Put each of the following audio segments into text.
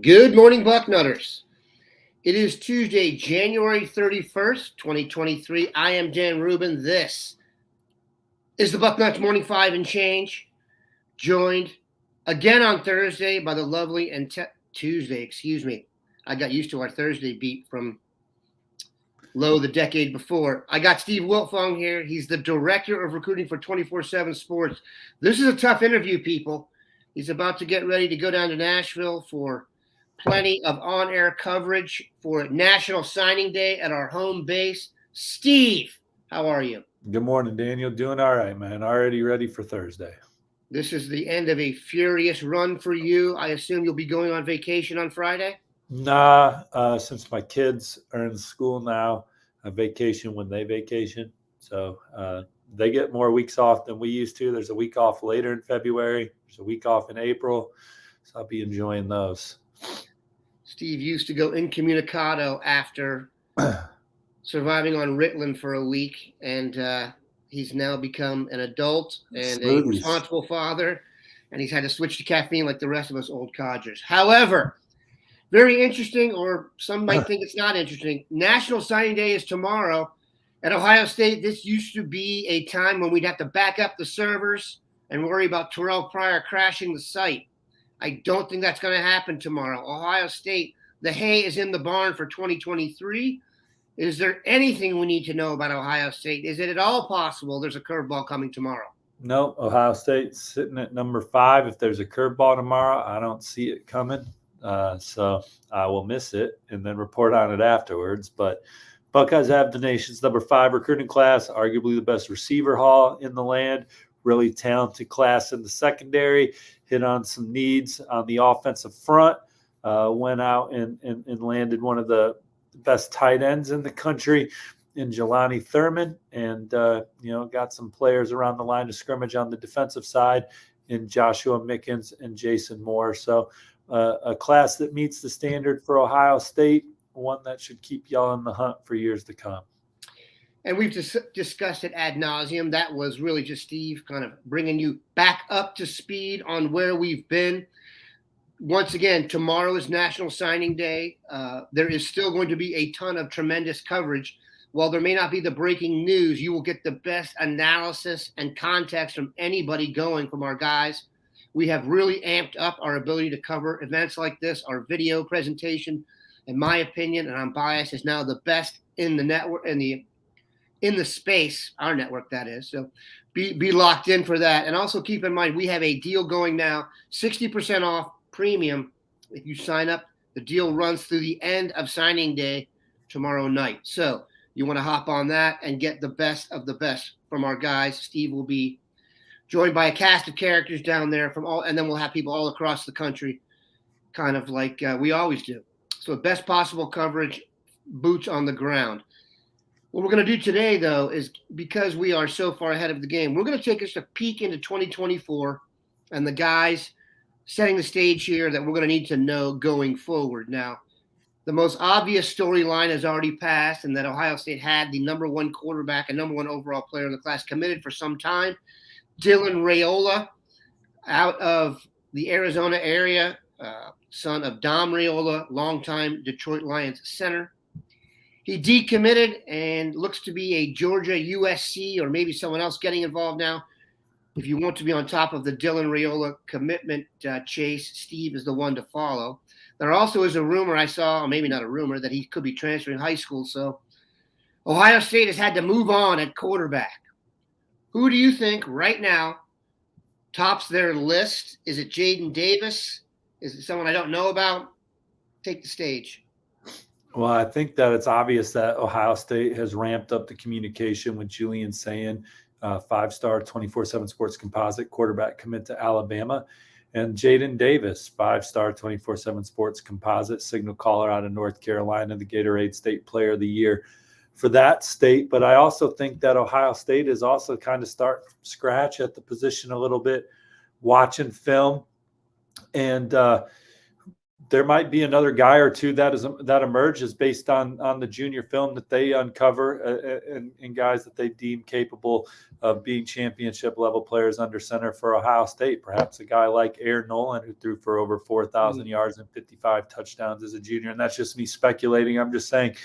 Good morning, Bucknutters. It is Tuesday, January 31st, 2023. I am Dan Rubin. This is the Bucknuts Morning 5 and Change, joined again on Thursday by the lovely and Tuesday, excuse me. I got used to our Thursday beat from low the decade before. I got Steve Wiltfong here. He's the director of recruiting for 24/7 Sports. This is a tough interview, people. He's about to get ready to go down to Nashville for plenty of on-air coverage for National Signing Day at our home base. Steve, how are you? Good morning, Daniel. Doing all right, man. Already ready for Thursday. This is the end of a furious run for you. I assume you'll be going on vacation on Friday? Nah, since my kids are in school now, I vacation when they vacation. So they get more weeks off than we used to. There's a week off later in February. There's a week off in April. So I'll be enjoying those. Steve used to go incommunicado after surviving on Ritalin for a week, and he's now become an adult and a responsible father, and he's had to switch to caffeine like the rest of us old codgers. However, very interesting, or some might think it's not interesting. National Signing Day is tomorrow. At Ohio State, this used to be a time when we'd have to back up the servers and worry about Terrell Pryor crashing the site. I don't think that's going to happen tomorrow. Ohio State, the hay is in the barn for 2023. Is there anything we need to know about Ohio State? Is it at all possible there's a curveball coming tomorrow? No, Ohio State's sitting at number 5. If there's a curveball tomorrow, I don't see it coming. So I will miss it and then report on it afterwards. But Buckeyes have the nation's number 5 recruiting class, arguably the best receiver haul in the land, really talented class in the secondary, hit on some needs on the offensive front, went out and landed one of the best tight ends in the country in Jelani Thurman, and got some players around the line of scrimmage on the defensive side in Joshua Mickens and Jason Moore. So a class that meets the standard for Ohio State, one that should keep y'all in the hunt for years to come. And we've discussed it ad nauseum. That was really just Steve kind of bringing you back up to speed on where we've been. Once again, tomorrow is National Signing Day. There is still going to be a ton of tremendous coverage. While there may not be the breaking news, you will get the best analysis and context from anybody going from our guys. We have really amped up our ability to cover events like this. Our video presentation, in my opinion, and I'm biased, is now the best in the network, in the space, our network that is. So be locked in for that. And also keep in mind, we have a deal going now, 60% off premium. If you sign up, the deal runs through the end of signing day tomorrow night. So you want to hop on that and get the best of the best from our guys. Steve will be joined by a cast of characters down there and then we'll have people all across the country, kind of like we always do. So best possible coverage, boots on the ground. What we're going to do today, though, is because we are so far ahead of the game, we're going to take us a peek into 2024 and the guys setting the stage here that we're going to need to know going forward. Now, the most obvious storyline has already passed, and that Ohio State had the number 1 quarterback and number 1 overall player in the class committed for some time, Dylan Raiola, out of the Arizona area, son of Dom Raiola, longtime Detroit Lions center. He decommitted and looks to be a Georgia USC or maybe someone else getting involved now. If you want to be on top of the Dylan Raiola commitment chase, Steve is the one to follow. There also is a rumor I saw, or maybe not a rumor, that he could be transferring high school. So Ohio State has had to move on at quarterback. Who do you think right now tops their list? Is it Jaden Davis? Is it someone I don't know about? Take the stage. Well, I think that it's obvious that Ohio State has ramped up the communication with Julian Sayin, 5-star 24/7 Sports Composite quarterback commit to Alabama, and Jaden Davis, 5-star 24/7 Sports Composite signal caller out of North Carolina, the Gatorade State Player of the Year for that state. But I also think that Ohio State is also kind of start from scratch at the position a little bit, watching film, and there might be another guy or two that emerges based on the junior film that they uncover, and guys that they deem capable of being championship level players under center for Ohio State. Perhaps a guy like Aaron Nolan, who threw for over 4,000 yards and 55 touchdowns as a junior. And that's just me speculating. I'm just saying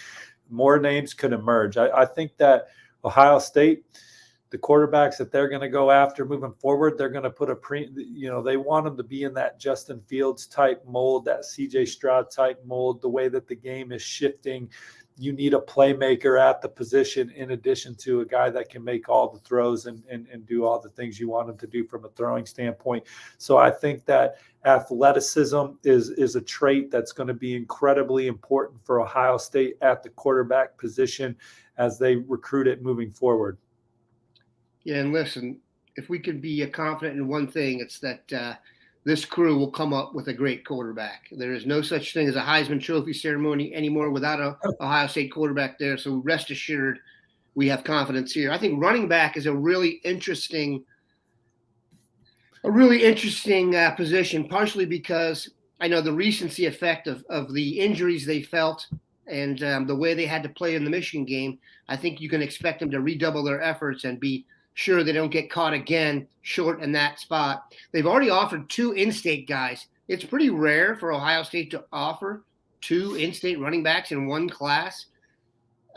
more names could emerge. I think that Ohio State, the quarterbacks that they're going to go after moving forward, they're going to put they want them to be in that Justin Fields type mold, that CJ Stroud type mold, the way that the game is shifting. You need a playmaker at the position in addition to a guy that can make all the throws and do all the things you want him to do from a throwing standpoint. So I think that athleticism is a trait that's going to be incredibly important for Ohio State at the quarterback position as they recruit it moving forward. Yeah, and listen, if we could be confident in one thing, it's that this crew will come up with a great quarterback. There is no such thing as a Heisman Trophy ceremony anymore without a Ohio State quarterback there. So rest assured, we have confidence here. I think running back is a really interesting position, partially because I know the recency effect of the injuries they felt and the way they had to play in the Michigan game. I think you can expect them to redouble their efforts and be sure they don't get caught again short in that spot. They've already offered 2 in-state guys. It's pretty rare for Ohio State to offer 2 in-state running backs in one class.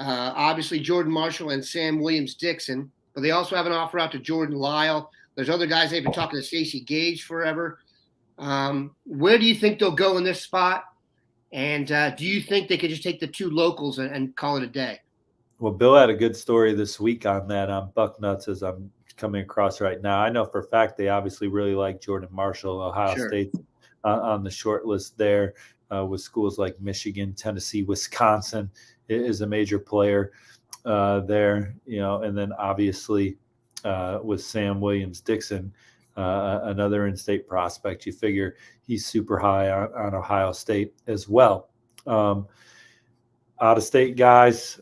Obviously, Jordan Marshall and Sam Williams-Dixon, but they also have an offer out to Jordan Lyle. There's other guys they've been talking to, Stacey Gage forever. Where do you think they'll go in this spot? And do you think they could just take the 2 locals and call it a day? Well, Bill had a good story this week on that on Bucknuts as I'm coming across right now. I know for a fact they obviously really like Jordan Marshall, Ohio State on the short list there with schools like Michigan, Tennessee, Wisconsin is a major player there, and then obviously with Sam Williams-Dixon, another in-state prospect. You figure he's super high on Ohio State as well. Out-of-state guys,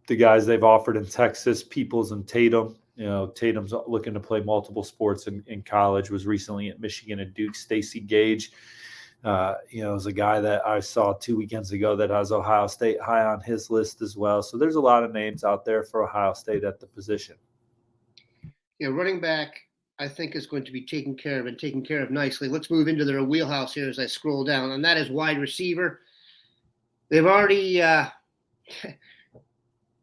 the guys they've offered in Texas, Peoples and Tatum. Tatum's looking to play multiple sports in college, was recently at Michigan and Duke. Stacey Gage, is a guy that I saw 2 weekends ago that has Ohio State high on his list as well. So there's a lot of names out there for Ohio State at the position. Yeah, running back, I think, is going to be taken care of nicely. Let's move into their wheelhouse here as I scroll down, and that is wide receiver. They've already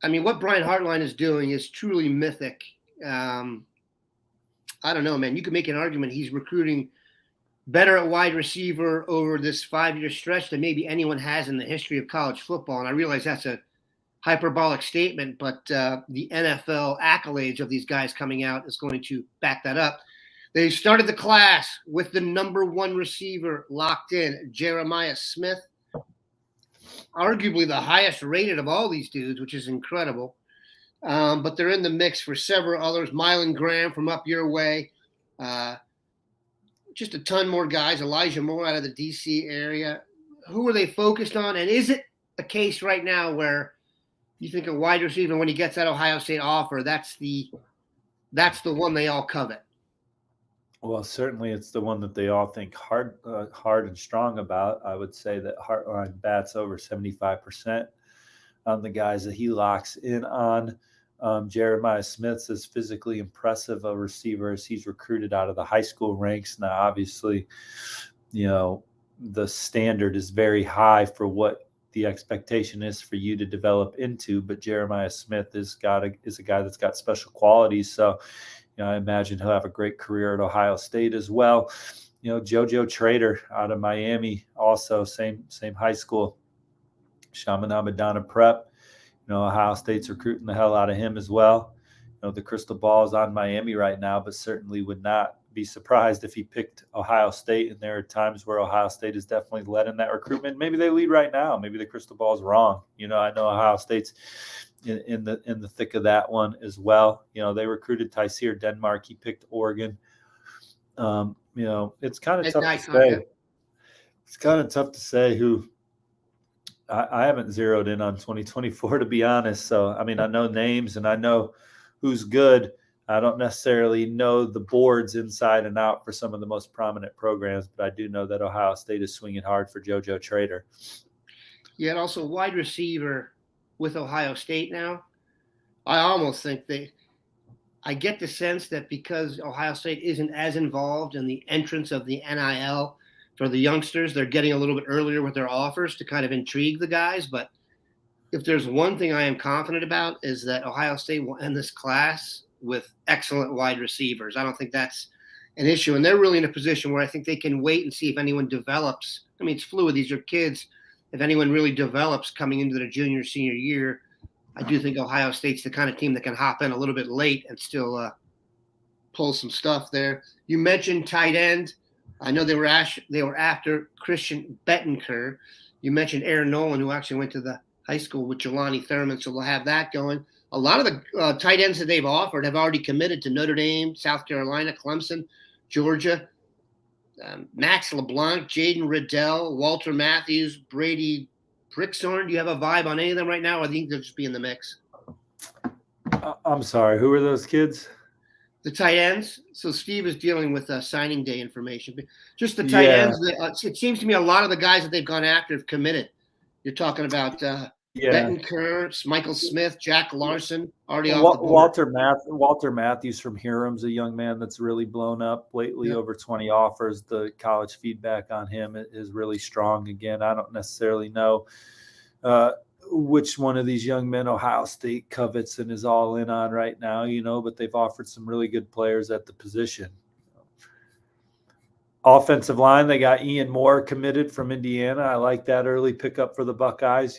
what Brian Hartline is doing is truly mythic. I don't know, man. You could make an argument he's recruiting better at wide receiver over this 5-year stretch than maybe anyone has in the history of college football. And I realize that's a hyperbolic statement, but the NFL accolades of these guys coming out is going to back that up. They started the class with the number 1 receiver locked in, Jeremiah Smith. Arguably the highest rated of all these dudes, which is incredible. But they're in the mix for several others. Mylan Graham from up your way. Just a ton more guys. Elijah Moore out of the D.C. area. Who are they focused on? And is it a case right now where you think a wide receiver, when he gets that Ohio State offer, that's the one they all covet? Well, certainly it's the one that they all think hard and strong about. I would say that Hartline bats over 75% on the guys that he locks in on. Jeremiah Smith is physically impressive a receiver as he's recruited out of the high school ranks. Now, obviously, the standard is very high for what the expectation is for you to develop into, but Jeremiah Smith is a guy that's got special qualities. So, I imagine he'll have a great career at Ohio State as well. JoJo Trader out of Miami, also same high school, Chaminade Prep. Ohio State's recruiting the hell out of him as well. The crystal ball is on Miami right now, but certainly would not be surprised if he picked Ohio State. And there are times where Ohio State has definitely led in that recruitment. Maybe they lead right now. Maybe the crystal ball is wrong. I know Ohio State's in the thick of that one as well. They recruited Tyseer Denmark. He picked Oregon. It's kind of tough to say. It's kind of tough to say who. I haven't zeroed in on 2024 to be honest. So I know names and I know who's good. I don't necessarily know the boards inside and out for some of the most prominent programs, but I do know that Ohio State is swinging hard for JoJo Trader. Yeah, and also wide receiver with Ohio State now. I almost think I get the sense that because Ohio State isn't as involved in the entrance of the NIL for the youngsters, they're getting a little bit earlier with their offers to kind of intrigue the guys. But if there's one thing I am confident about is that Ohio State will end this class with excellent wide receivers. I don't think that's an issue. And they're really in a position where I think they can wait and see if anyone develops. I mean, it's fluid. These are kids. If anyone really develops coming into their junior, senior year, I do think Ohio State's the kind of team that can hop in a little bit late and still pull some stuff there. You mentioned tight end. I know they were after Christian Bettenker. You mentioned Aaron Nolan, who actually went to the high school with Jelani Thurman, so they'll have that going. A lot of the tight ends that they've offered have already committed to Notre Dame, South Carolina, Clemson, Georgia. Max LeBlanc, Jaden Riddell, Walter Matthews, Brady Brickthorn. Do you have a vibe on any of them right now? Or I think they'll just be in the mix. I'm sorry. Who are those kids? The tight ends. So Steve is dealing with signing day information. Just the tight ends. It seems to me a lot of the guys that they've gone after have committed. You're talking about Bettenker, Michael Smith, Jack Larson, already off the board. Walter Matthews from Hiram's a young man that's really blown up lately, over 20 offers. The college feedback on him is really strong. Again, I don't necessarily know which one of these young men Ohio State covets and is all in on right now, but they've offered some really good players at the position. Offensive line, they got Ian Moore committed from Indiana. I like that early pickup for the Buckeyes.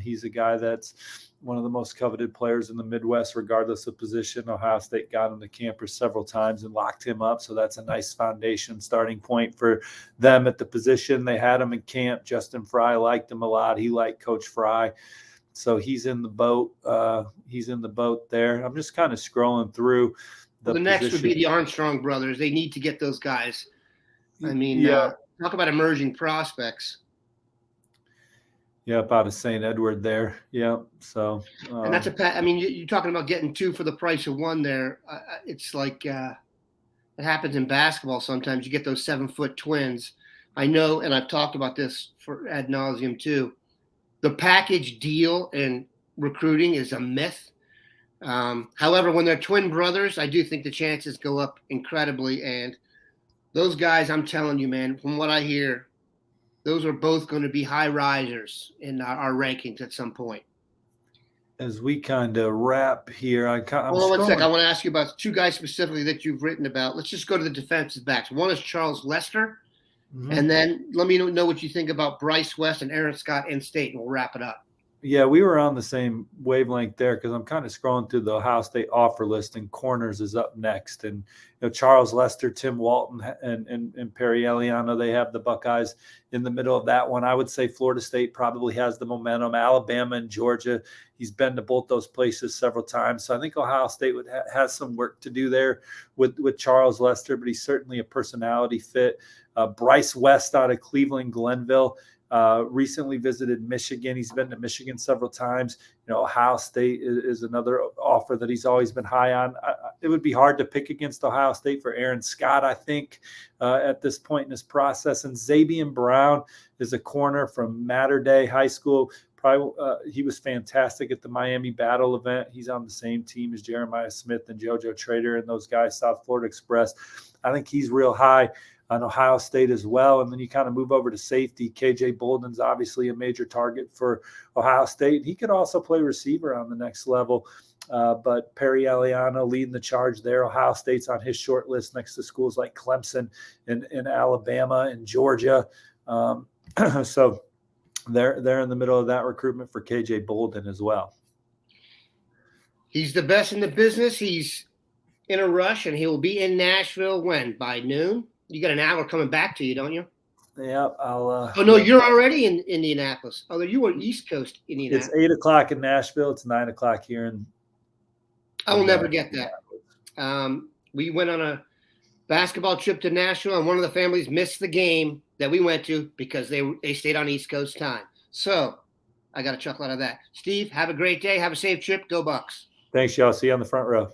He's a guy that's one of the most coveted players in the Midwest, regardless of position. Ohio State got him to campus several times and locked him up. So that's a nice foundation starting point for them at the position. They had him in camp. Justin Fry liked him a lot. He liked Coach Fry. So he's in the boat. There. I'm just kind of scrolling through. The next would be the Armstrong brothers. They need to get those guys. I mean, talk about emerging prospects. Yep, out of St. Edward there. Yep. So, and that's you're talking about getting two for the price of one there. It's like it happens in basketball sometimes. You get those 7-foot twins. I know, and I've talked about this for ad nauseum too. The package deal in recruiting is a myth. However, when they're twin brothers, I do think the chances go up incredibly. And those guys, I'm telling you, man, from what I hear, those are both going to be high risers in our rankings at some point. As we kind of wrap here, one sec. I want to ask you about two guys specifically that you've written about. Let's just go to the defensive backs. One is Charles Lester, and then let me know what you think about Bryce West and Aaron Scott in state, and we'll wrap it up. Yeah, we were on the same wavelength there because I'm kind of scrolling through the Ohio State offer list, and corners is up next. And Charles Lester, Tim Walton, and Perry Eliano, they have the Buckeyes in the middle of that one. I would say Florida State probably has the momentum. Alabama and Georgia, he's been to both those places several times. So I think Ohio State has some work to do there with Charles Lester, but he's certainly a personality fit. Bryce West out of Cleveland, Glenville. Recently visited Michigan. He's been to Michigan several times. Ohio State is another offer that he's always been high on. It would be hard to pick against Ohio State for Aaron Scott, I think, at this point in his process. And Zabian Brown is a corner from Mater Dei High School. He was fantastic at the Miami Battle event. He's on the same team as Jeremiah Smith and JoJo Trader and those guys, South Florida Express. I think he's real high on Ohio State as well. And then you kind of move over to safety. KJ Bolden's obviously a major target for Ohio State. He could also play receiver on the next level. But Perry Eliano leading the charge there. Ohio State's on his short list next to schools like Clemson and Alabama and Georgia. So they're in the middle of that recruitment for KJ Bolden as well. He's the best in the business. He's in a rush, and he will be in Nashville when? By noon? You got an hour coming back to you, don't you? Yeah, I'll. Oh no, you're already in Indianapolis. Oh, you were East Coast Indianapolis. It's 8:00 in Nashville. It's 9:00 here in. I will never get that. We went on a basketball trip to Nashville, and one of the families missed the game that we went to because they stayed on East Coast time. So I got a chuckle out of that. Steve, have a great day. Have a safe trip. Go Bucks. Thanks, y'all. See you on the front row.